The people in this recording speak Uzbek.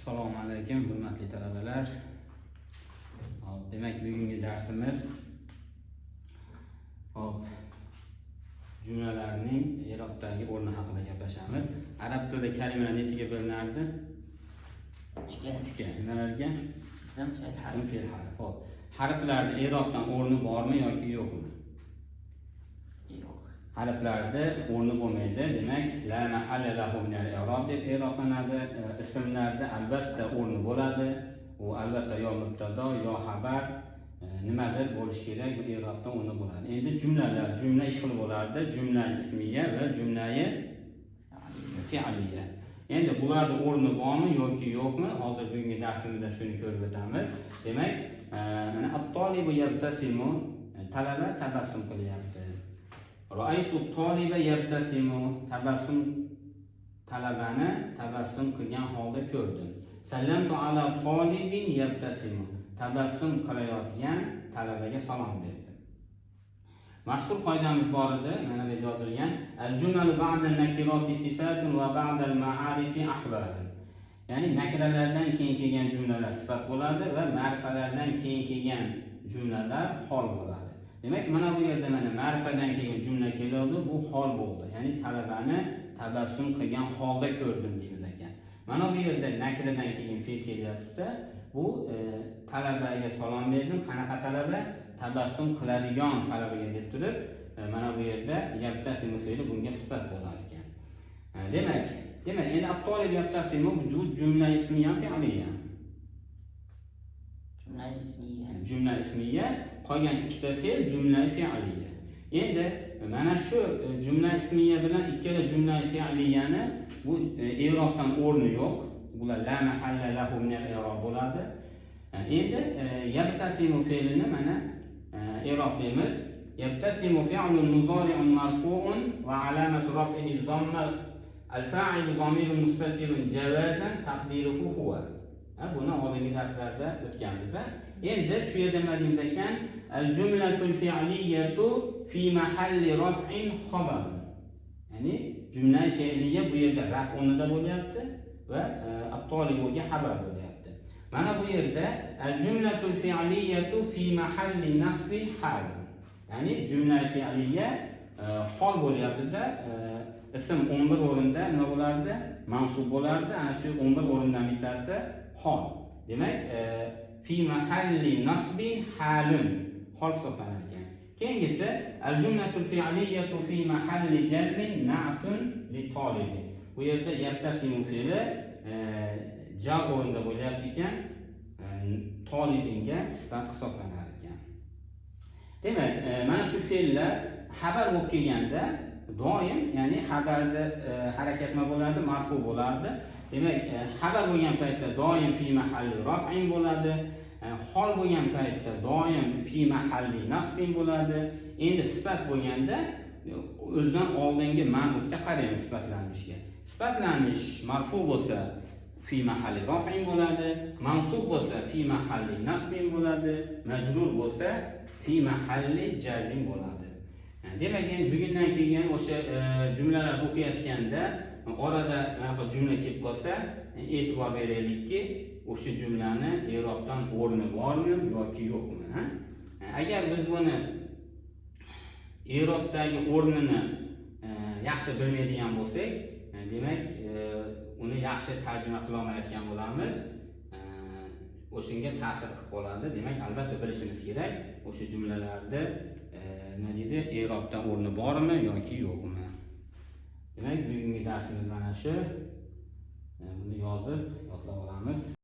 Assalomu alaykum, hurmatli talabalar. Demak, bugungi darsimiz jumlalarning i'robdagi o'rni haqida gaplashamiz. Arab tilida kalimalar nechaga bo'linardi? 3ga. Nimalarga? Ism, fe'l, harf. Ism, fe'l, harf. Xo'p. Harflarda i'robdan o'rni bormi yoki yo'qmi? Yo'q. Harflarda o'rni bo'lmaydi. Demak, la mahalla lahu min al-i'rob deb i'roblanadi. Ismlarda albatta o'rni bo'ladi. U albatta yo mubtado yo xabar nimadir bo'lishi kerak, bu i'robda o'rni bo'ladi. Endi jumlalar, jumla ikki xil bo'lardi. Jumla ismiya va jumla fi'liya. Endi bularning o'rni bormi yoki yo'qmi? Hozir bugungi darsimizda shuni ko'rib o'tamiz. Demak, mana at-tolibu yabtasimu, talaba tabassum qilyapti. Ra'aytu at-toliba yabtasimu, tabassum, talabani tabassum qilgan holda ko'rdim. Sallamtu ala tolibin yabtasimu, tabassum qilayotgan talabaga salom berdi. Mashhur qoidamiz bor edi, mana bu yerda yozilgan: al-jumlalu ba'da nakirati sifatun va ba'da al-ma'arifi ahvalun. Ya'ni nakiralardan keyin kelgan jumlalar sifat bo'ladi va ma'rifalardan keyin kelgan jumlalar hol bo'ladi. Demak, mana bu yerda mana ma'rifadan keyin jumla keladi, bu hol bo'ldi. Ya'ni talabani tabassum qilgan holda ko'rdim deymiz ekan. Mana bu yerda nakiradan keyin fe'l kelyapti. Bu talabaga salom berdim. Qanaqa talaba? Tabassum qiladigan talabaga deb turib, mana bu yerda yabtasimu fe'li bunga sifat bo'lar ekan. Demak, endi at-tolib yabtasimu bu jumla ismiya fi'liya. Jumla ismiya. Jumla ismiya, qolgan ikkita fe'l jumla fi'liya. Endi mana shu jumla ismiya bilan ikkala jumla fi'liyani bu i'robdan o'rni yo'q. Bular la mahalla lahu min al-i'rob bo'ladi. Endi yabtasimu fe'lini mana i'roblaymiz. Yabtasimu fi'lun mudari'un marfu'un va alamatu raf'ihi dhamma al-fa'il dhamirun mustatirun jawazan taqdiruhu huwa. Buni oldingi darslarda o'tganmiz. Endi shu yerda nima deymiz ekan? Al-jumlatul fi'liyatu fi mahalli raf'in khabar. Ya'ni jumla fi'liya bu yerda raf o'rnida bo'lyapti va at-tolibuga xabar bo'lyapti. Mana bu yerda al-jumlatul fi'liyatu fi mahalli nasbi hal. Ya'ni jumla fi'liya hol bo'lyapti-da, ism 11 o'rinda nima bo'lardi? Mansub bo'lardi. Ana shu 11 o'rindan bittasi hol. Demak, fi mahalli nasbi halun hol hisoblanar ekan. Keyingisi al-jumlatul fi'liyatu fi mahalli jarrin na'tun li tolibi. Bu yerda yabtasimu fe'li jar o'rinda bo'lyapti ekan, tolibinga sifat hisoblanar ekan. Demak, mana shu fe'llar xabar bo'lib kelganda doim, ya'ni xabarda harakat nima bo'lardi? Marfu bo'lardi. Demak, xabar bo'lgan paytda doim fi mahalli raf'in bo'ladi. Hol bo'lgan paytda doim fi mahalli nasbin bo'ladi. Endi sifat bo'lganda o'zidan oldingi ma'nutga qaraymiz sifatlanishga. Sifatlanish marfu bo'lsa fi mahalli raf'in bo'ladi, mansub bo'lsa fi mahalli nasbin bo'ladi, majrur bo'lsa fi mahalli jarrin bo'ladi. Demak, endi bugundan keyin o'sha jumlalar o'qiyotganda orada anaqa jumla kelib qolsa, e'tibor beraylikki, o'sha jumlani i'robdan o'rni bormi yoki yo'qmi? Agar biz buni i'robdagi o'rnini yaxshi bilmaydigan bo'lsak, demak, uni yaxshi tarjima qila olmayotgan bo'lamiz. O'shunga ta'sir qilib qoladi. Demak, albatta bilishimiz kerak, o'sha jumlalarda nima deydi? I'robda o'rni bormi yoki yo'qmi? Demak, bugungi darsimiz mana shu. Buni yozib yodlab olamiz.